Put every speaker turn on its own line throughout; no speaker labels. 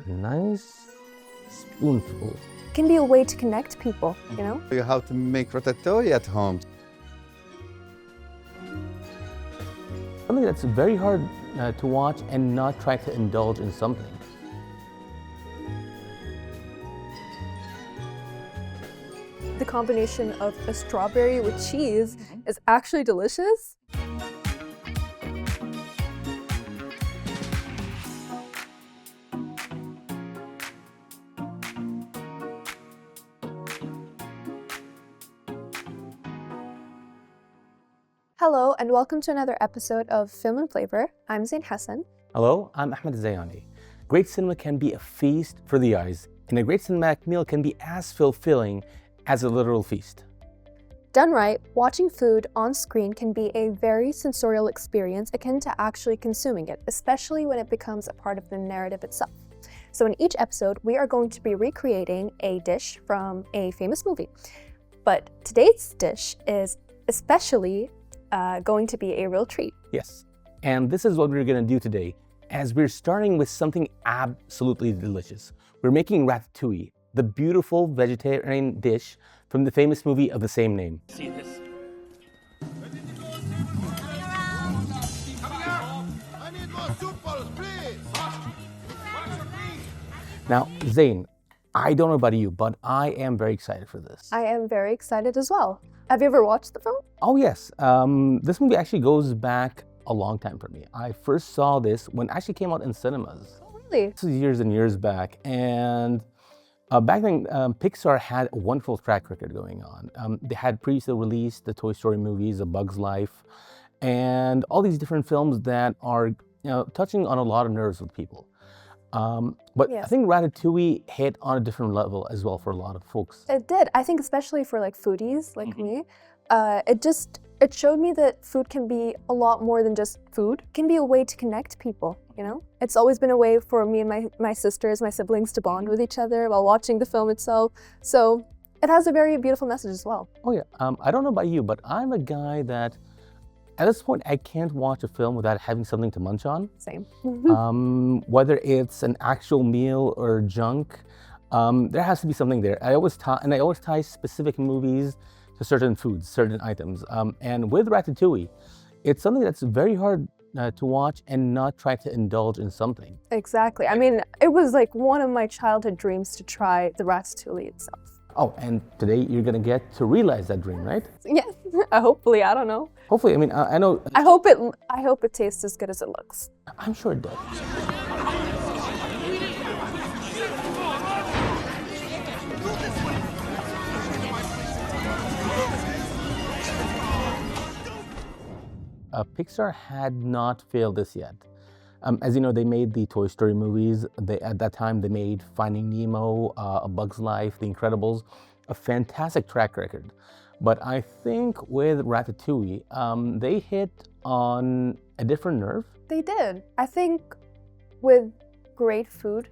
a nice spoonful.
Can be a way to connect people, you know?
How to make ratatouille at home.
Something that's very hard to watch and not try to indulge in something.
The combination of a strawberry with cheese is actually delicious. Hello and welcome to another episode of Film and Flavor. I'm Zain Hasan.
Hello, I'm Zayani. Great cinema can be a feast for the eyes, and a great cinematic meal can be as fulfilling as a literal feast.
Done right, watching food on screen can be a very sensorial experience akin to actually consuming it, especially when it becomes a part of the narrative itself. So in each episode, we are going to be recreating a dish from a famous movie. But today's dish is especially going to be a real treat.
Yes, and this is what we're going to do today, as we're starting with something absolutely delicious. We're making ratatouille, the beautiful vegetarian dish from the famous movie of the same name. See this? Now, Zain, I don't know about you, but I am very excited for this.
I am very excited as well. Have you ever watched the film?
Oh yes, this movie actually goes back a long time for me. I first saw this when it actually came out in cinemas.
Oh, really?
This was years and years back, and back then Pixar had a wonderful track record going on. They had previously released the Toy Story movies, A Bug's Life, and all these different films that are touching on a lot of nerves with people. But yes. I think Ratatouille hit on a different level as well for a lot of folks.
It did. I think especially for like foodies like me, it showed me that food can be a lot more than just food. It can be a way to connect people, you know? It's always been a way for me and my sisters, my siblings to bond with each other while watching the film itself. So it has a very beautiful message as well.
Oh yeah, I don't know about you, but I'm a guy that at this point, I can't watch a film without having something to munch on.
Same.
Whether it's an actual meal or junk, there has to be something there. I always tie specific movies to certain foods, certain items. And with Ratatouille, it's something that's very hard to watch and not try to indulge in something.
Exactly. I mean, it was like one of my childhood dreams to try the Ratatouille itself.
Oh, and today you're gonna get to realize that dream, right?
Yes. Hopefully, I don't know.
Hopefully, I mean, I know.
I hope it tastes as good as it looks.
I'm sure it does. Pixar had not failed this yet. As you know, they made the Toy Story movies. At that time, they made Finding Nemo, A Bug's Life, The Incredibles, a fantastic track record. But I think with Ratatouille, they hit on a different nerve.
They did. I think with great food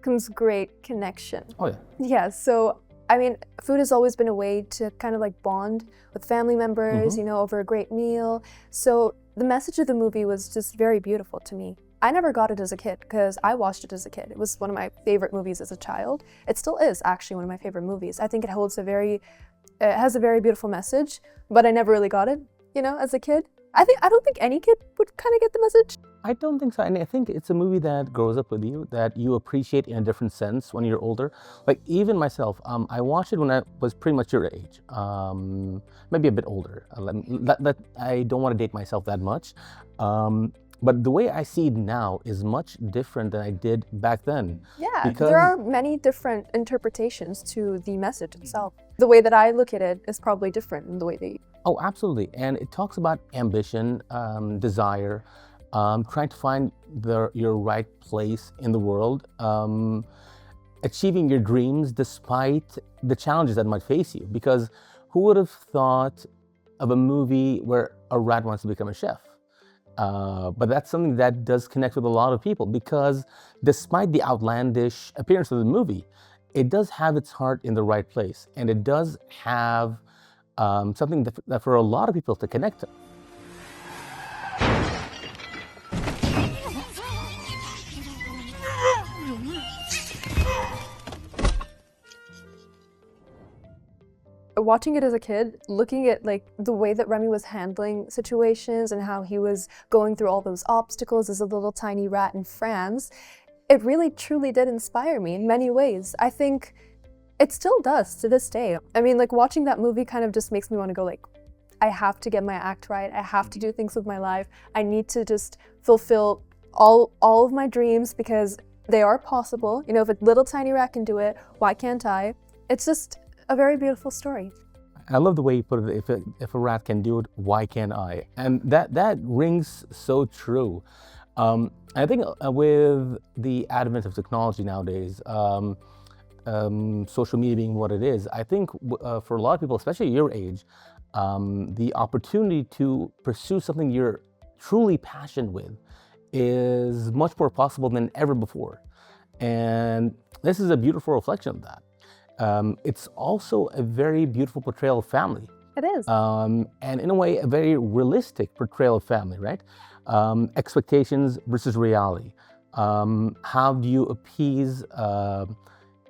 comes great connection.
Oh yeah.
Yeah, so I mean, food has always been a way to kind of like bond with family members, you know, over a great meal. So the message of the movie was just very beautiful to me. I never got it as a kid because I watched it as a kid. It was one of my favorite movies as a child. It still is actually one of my favorite movies. I think it has a very beautiful message, but I never really got it, you know, as a kid. I don't think any kid would kind of get the message.
I don't think so. And I think it's a movie that grows up with you, that you appreciate in a different sense when you're older. Like even myself, I watched it when I was pretty much your age, maybe a bit older. I don't want to date myself that much. But the way I see it now is much different than I did back then.
Yeah, there are many different interpretations to the message itself. The way that I look at it is probably different than the way they...
Oh, absolutely. And it talks about ambition, desire, trying to find your right place in the world, achieving your dreams despite the challenges that might face you. Because who would have thought of a movie where a rat wants to become a chef? But that's something that does connect with a lot of people, because despite the outlandish appearance of the movie, it does have its heart in the right place, and it does have something that for a lot of people to connect to.
watching it as a kid, looking at like the way that Remy was handling situations and how he was going through all those obstacles as a little tiny rat in France, it really truly did inspire me in many ways. I think it still does to this day. I mean, like watching that movie kind of just makes me want to go like, I have to get my act right. I have to do things with my life. I need to just fulfill all of my dreams because they are possible. You know, if a little tiny rat can do it, why can't I? It's just a very beautiful story.
I love the way you put it. If a rat can do it, why can't I? And that rings so true. I think with the advent of technology nowadays, social media being what it is, I think for a lot of people, especially your age, the opportunity to pursue something you're truly passionate with is much more possible than ever before. And this is a beautiful reflection of that. It's also a very beautiful portrayal of family.
It is.
And in a way, a very realistic portrayal of family, right? Expectations versus reality. How do you appease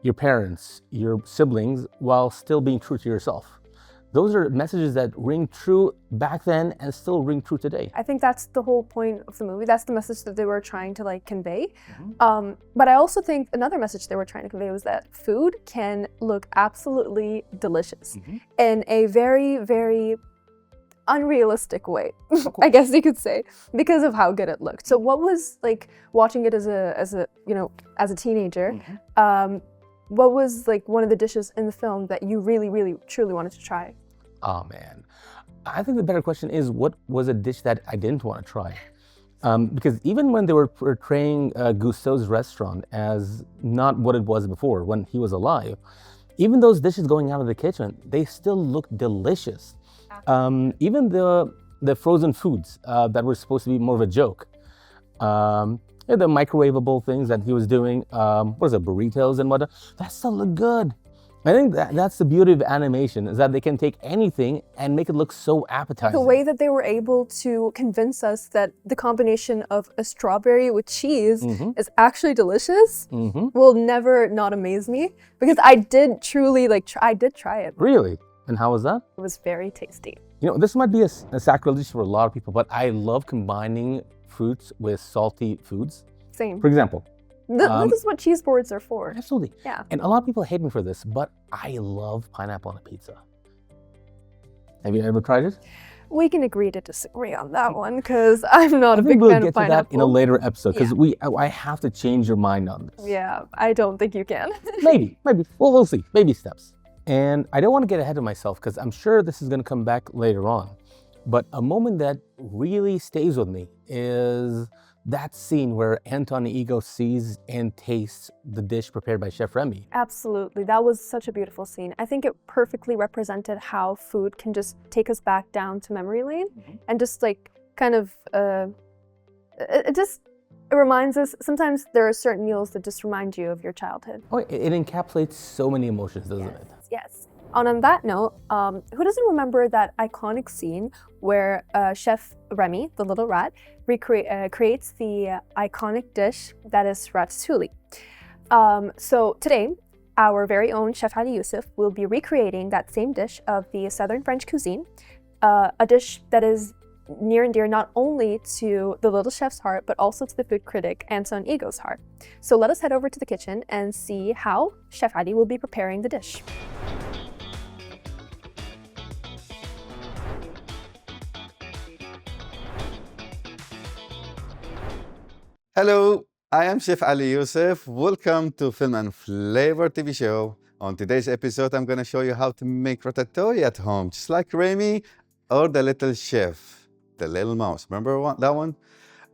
your parents, your siblings, while still being true to yourself? Those are messages that ring true back then and still ring true today.
I think that's the whole point of the movie. That's the message that they were trying to like convey. But I also think another message they were trying to convey was that food can look absolutely delicious in a very, very unrealistic way, I guess you could say, because of how good it looked. So what was like watching it as a teenager, what was like one of the dishes in the film that you really, really, truly wanted to try?
Oh man, I think the better question is, what was a dish that I didn't want to try? Because even when they were portraying Gusteau's restaurant as not what it was before, when he was alive, even those dishes going out of the kitchen, they still looked delicious. Even the frozen foods that were supposed to be more of a joke. The microwavable things that he was doing, what is it, burritos and whatnot, that still looked good. I think that's the beauty of animation, is that they can take anything and make it look so appetizing.
The way that they were able to convince us that the combination of a strawberry with cheese is actually delicious will never not amaze me, because I did truly I did try it.
Really? And how was that?
It was very tasty.
You know, this might be a sacrilege for a lot of people, but I love combining fruits with salty foods.
Same.
For example,
This is what cheese boards are for.
absolutely.
Yeah.
And a lot of people hate me for this, but I love pineapple on a pizza. Have you ever tried it?
We can agree to disagree on that one, because I'm not a big
we'll
fan
get
of
to
pineapple.
that in a later episode, because I have to change your mind on this.
Yeah, I don't think you can.
Maybe. Well, we'll see. Baby steps. And I don't want to get ahead of myself, because I'm sure this is going to come back later on. But a moment that really stays with me is that scene where Anton Ego sees and tastes the dish prepared by Chef Remy.
Absolutely. That was such a beautiful scene. I think it perfectly represented how food can just take us back down to memory lane and just like kind of, it reminds us, sometimes there are certain meals that just remind you of your childhood.
Oh, it encapsulates so many emotions, doesn't it?
Yes. On that note, who doesn't remember that iconic scene where Chef Remy, the little rat, creates the iconic dish that is ratatouille? So today, our very own Chef Ali Yosif will be recreating that same dish of the Southern French cuisine, a dish that is near and dear not only to the little chef's heart, but also to the food critic Anton Ego's heart. So let us head over to the kitchen and see how Chef Ali will be preparing the dish.
Hello, I am Chef Ali Yosif. Welcome to Film and Flavor TV show. On today's episode, I'm going to show you how to make ratatouille at home, just like Remy or the little chef, the little mouse. Remember that one?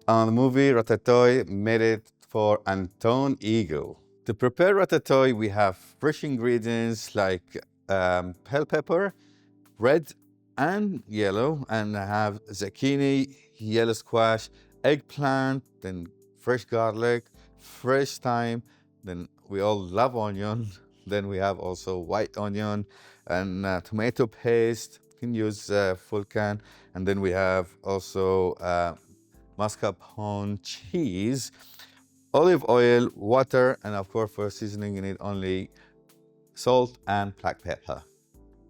The movie Ratatouille made it for Anton Ego. To prepare ratatouille, we have fresh ingredients like bell pepper, red and yellow, and I have zucchini, yellow squash, eggplant, then fresh garlic, fresh thyme, then we all love onion. Then we have also white onion and tomato paste. You can use full can. And then we have also mascarpone cheese, olive oil, water, and of course for seasoning you need only salt and black pepper.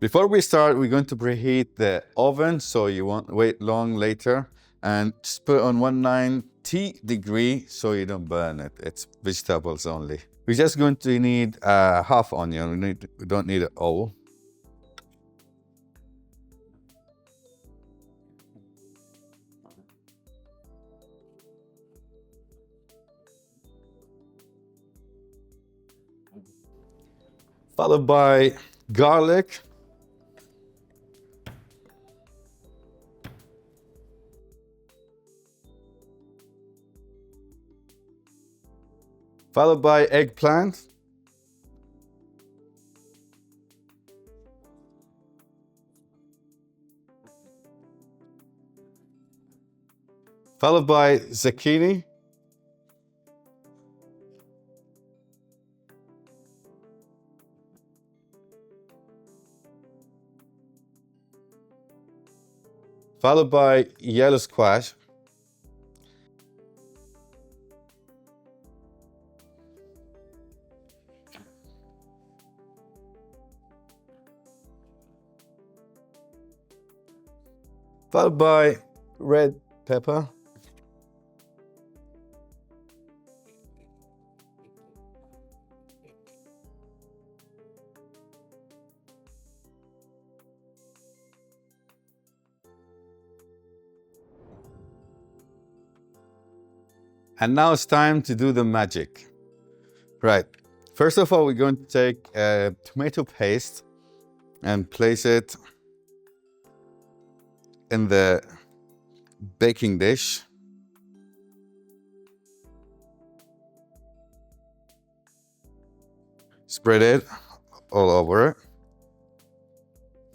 Before we start, we're going to preheat the oven so you won't wait long later. And just put it on 190 degree so you don't burn it. It's vegetables only. We're just going to need half onion. We don't need it all. Followed by garlic. Followed by eggplant. Followed by zucchini. Followed by yellow squash. Followed by red pepper. And now it's time to do the magic. Right. First of all, we're going to take a tomato paste and place it in the baking dish. Spread it all over it.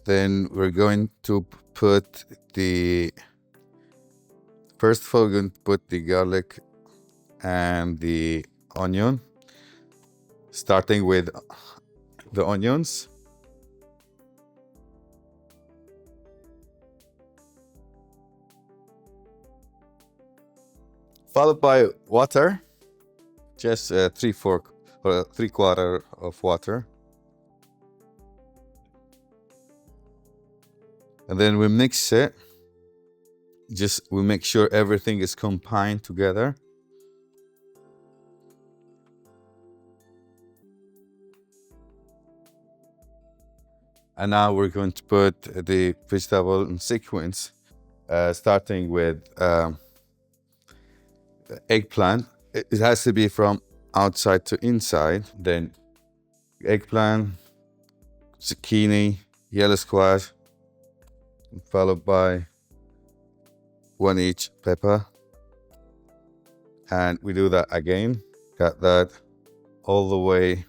Then we're going to put first of all, we're going to put the garlic and the onion, starting with the onions. Followed by water, just 3/4 of water. And then we mix it. We make sure everything is combined together. And now we're going to put the vegetable in sequence, starting with eggplant. It has to be from outside to inside. Then eggplant, zucchini, yellow squash, followed by one each pepper. And we do that again. Got that all the way.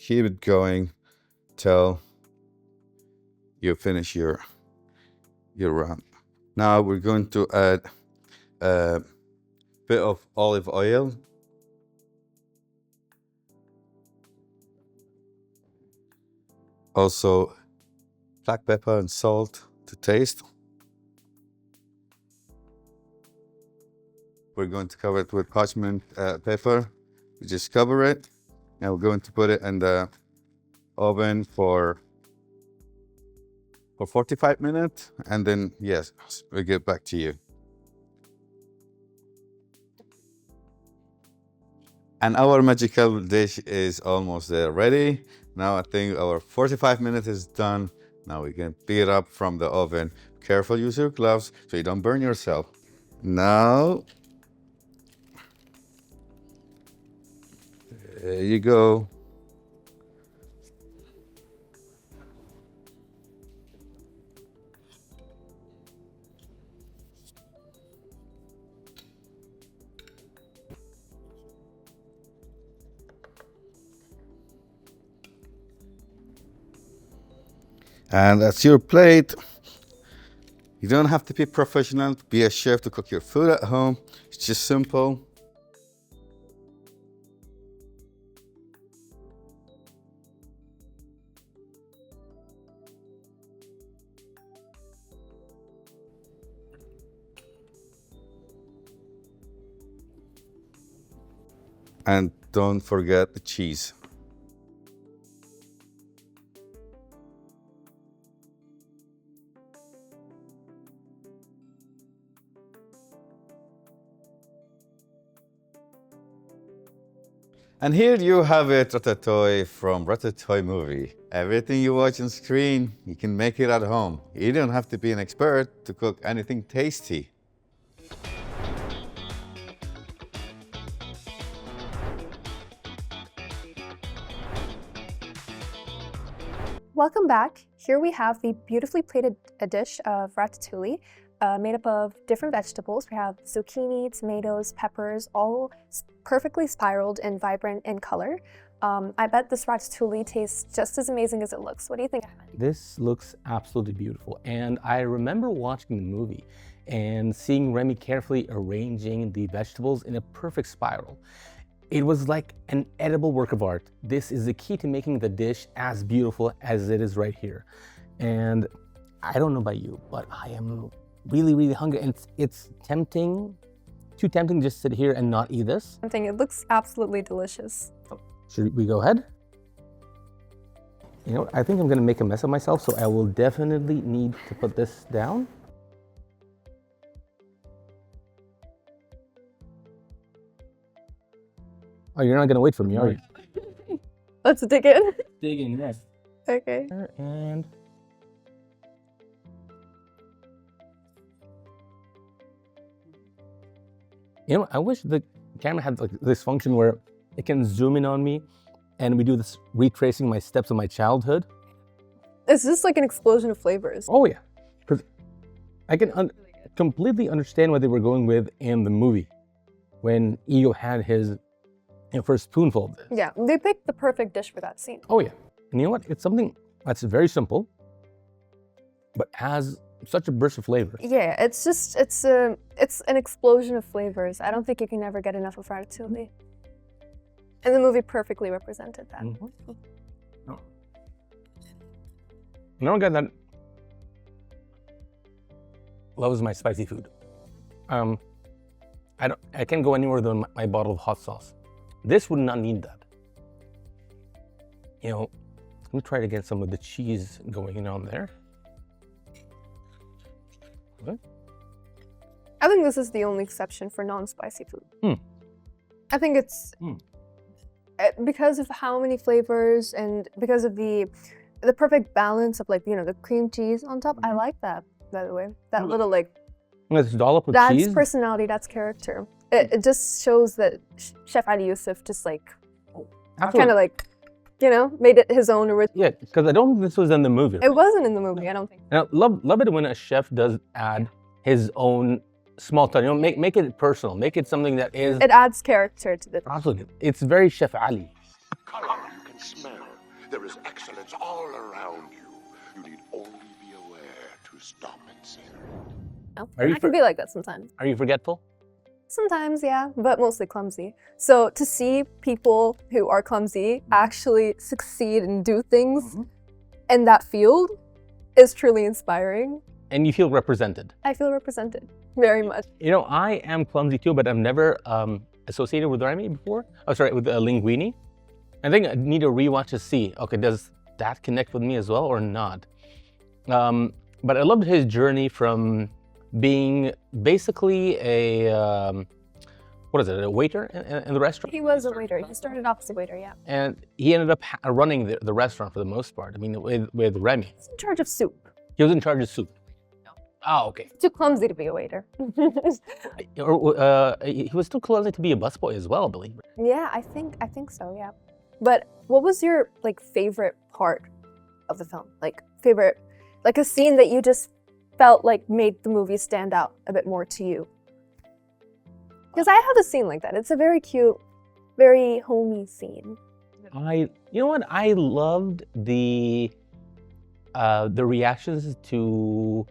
Keep it going till you finish your round. Now we're going to add a bit of olive oil. Also black pepper and salt to taste. We're going to cover it with parchment paper. We just cover it. Now we're going to put it in the oven for 45 minutes, and then yes, we'll get back to you. And our magical dish is almost ready. Now I think our 45 minutes is done. Now we can pick it up from the oven. Careful, use your gloves so you don't burn yourself. Now, there you go. And that's your plate. You don't have to be professional to be a chef to cook your food at home. It's just simple. And don't forget the cheese. And here you have it, ratatouille from Ratatouille movie. Everything you watch on screen, you can make it at home. You don't have to be an expert to cook anything tasty.
Welcome back. Here we have the beautifully plated a dish of ratatouille made up of different vegetables. We have zucchini, tomatoes, peppers, all perfectly spiraled and vibrant in color. I bet this ratatouille tastes just as amazing as it looks. What do you think, Ahmed?
This looks absolutely beautiful. And I remember watching the movie and seeing Remy carefully arranging the vegetables in a perfect spiral. It was like an edible work of art. This is the key to making the dish as beautiful as it is right here. And I don't know about you, but I am really, really hungry. And it's tempting, too tempting to just sit here and not eat this.
I think it looks absolutely delicious.
Should we go ahead? You know, I think I'm gonna make a mess of myself, so I will definitely need to put this down. Oh, you're not gonna wait for me, are you?
Let's dig in.
Dig in, yes.
Okay.
And you know, I wish the camera had like this function where it can zoom in on me and we do this retracing my steps of my childhood.
It's just like an explosion of flavors.
Oh yeah, because I can completely understand what they were going with in the movie when Ego had his first spoonful of this.
Yeah, they picked the perfect dish for that scene.
Oh yeah, and you know what? It's something that's very simple, but has such a burst of flavor.
Yeah, it's an explosion of flavors. I don't think you can ever get enough of ratatouille. And the movie perfectly represented that.
Mm-hmm. Oh. Another guy that loves my spicy food. I can't go anywhere than my bottle of hot sauce. This would not need that. You know, let me try to get some of the cheese going on there. What?
I think this is the only exception for non-spicy food. I think it's because of how many flavors and because of the perfect balance of, like, you know, the cream cheese on top. I like that, by the way. That little, like,
This dollop of
that's
cheese.
personality, that's character. It just shows that Chef Ali Yosif just like kind of like, you know, made it his own original.
Yeah, because I don't think this was in the movie.
It wasn't in the movie, I don't think.
And I love it when a chef does add his own small touch. You know, make it personal. Make it something that is
It adds character to the
absolutely. It's very Chef Ali.
Color you can smell. There is excellence all around you. You need only be aware to stop and savor.
No,
Are you
I can be like that sometimes.
Are you forgetful?
Sometimes, yeah, but mostly clumsy. So to see people who are clumsy actually succeed and do things in that field is truly inspiring.
And you feel represented.
I feel represented very much.
You know, I am clumsy too, but I've never associated with Remy before. Oh, sorry, with linguine. I think I need to rewatch to see, okay, does that connect with me as well or not? But I loved his journey from being basically a, what is it, a waiter in the restaurant?
He was a waiter. He started off as a waiter, yeah.
And he ended up running the restaurant for the most part. I mean, with Remy.
He's in charge of soup.
He was in charge of soup. Oh, okay.
Too clumsy to be a waiter.
He was still clumsy to be a busboy as well, I believe.
Yeah, I think so, yeah. But what was your, like, favorite part of the film? Like, favorite, like a scene that you just felt like made the movie stand out a bit more to you? Because I have a scene like that. It's a very cute, very homey scene.
You know what? I loved the the reactions to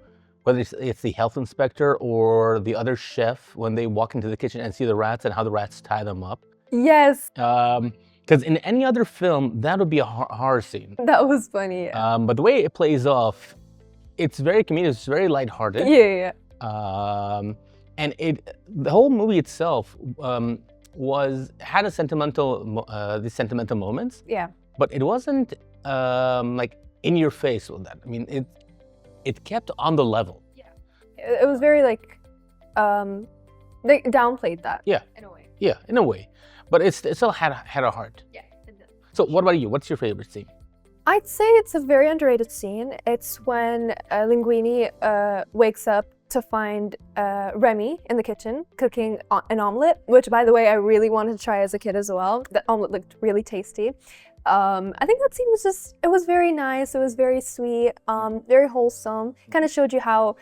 whether it's the health inspector or the other chef when they walk into the kitchen and see the rats and how the rats tie them up.
Yes,
Because in any other film, that would be a horror scene.
that was funny. Yeah,
But the way it plays off, it's very comedic, it's very lighthearted.
yeah.
And the whole movie itself had these sentimental moments,
Yeah.
but it wasn't like in your face with that. I mean, it kept on the level.
It was very like, they downplayed that.
Yeah.
In a way.
Yeah, in a way, but it still had a heart.
Yeah, it did.
So what about you? What's your favorite scene?
I'd say it's a very underrated scene. It's when Linguini wakes up to find Remy in the kitchen cooking an omelet, which, by the way, I really wanted to try as a kid as well. The omelet looked really tasty. I think that scene was it was very nice. It was very sweet, very wholesome. Kind of showed you how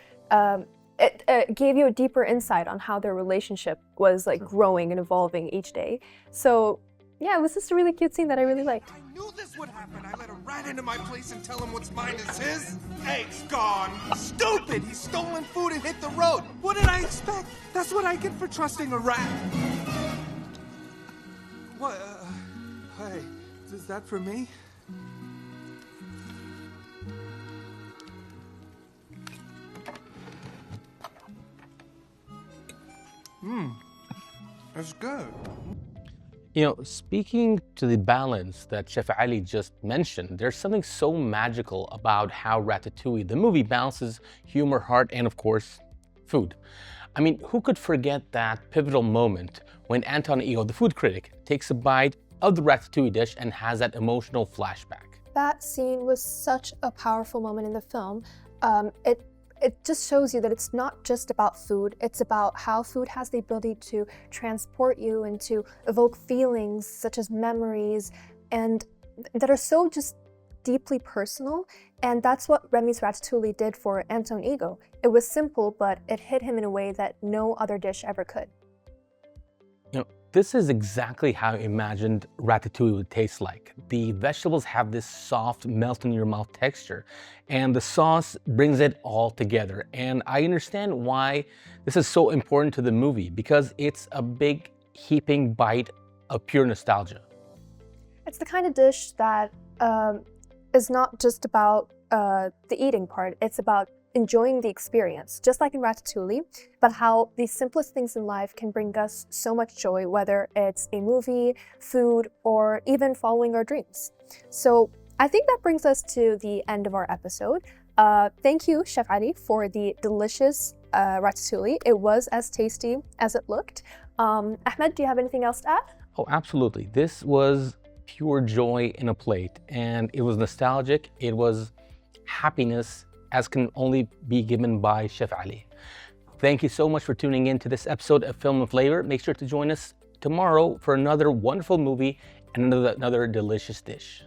it gave you a deeper insight on how their relationship was like growing and evolving each day. So yeah, it was just a really cute scene that I really liked.
I knew this would happen. I let a rat into my place and tell him what's mine is his. Egg's gone. Stupid! He's stolen food and hit the road. What did I expect? That's what I get for trusting a rat. What? Hey, is that for me? That's good.
You know, speaking to the balance that Chef Ali just mentioned, there's something so magical about how Ratatouille, the movie, balances humor, heart, and of course, food. I mean, who could forget that pivotal moment when Anton Ego, the food critic, takes a bite of the Ratatouille dish and has that emotional flashback?
That scene was such a powerful moment in the film. It just shows you that it's not just about food, it's about how food has the ability to transport you and to evoke feelings such as memories and that are so just deeply personal. And that's what Remy's Ratatouille did for Anton Ego. It was simple, but it hit him in a way that no other dish ever could.
You know, this is exactly how I imagined Ratatouille would taste like. The vegetables have this soft, melt-in-your-mouth texture, and the sauce brings it all together. And I understand why this is so important to the movie, because it's a big, heaping bite of pure nostalgia.
It's the kind of dish that is not just about the eating part, it's about enjoying the experience, just like in Ratatouille, but how the simplest things in life can bring us so much joy, whether it's a movie, food, or even following our dreams. So I think that brings us to the end of our episode. Thank you, Chef Ali, for the delicious Ratatouille. It was as tasty as it looked. Ahmed, do you have anything else to add?
Oh, absolutely. This was pure joy in a plate, and it was nostalgic. It was happiness as can only be given by Chef Ali. Thank you so much for tuning in to this episode of Film and Flavor. Make sure to join us tomorrow for another wonderful movie and another delicious dish.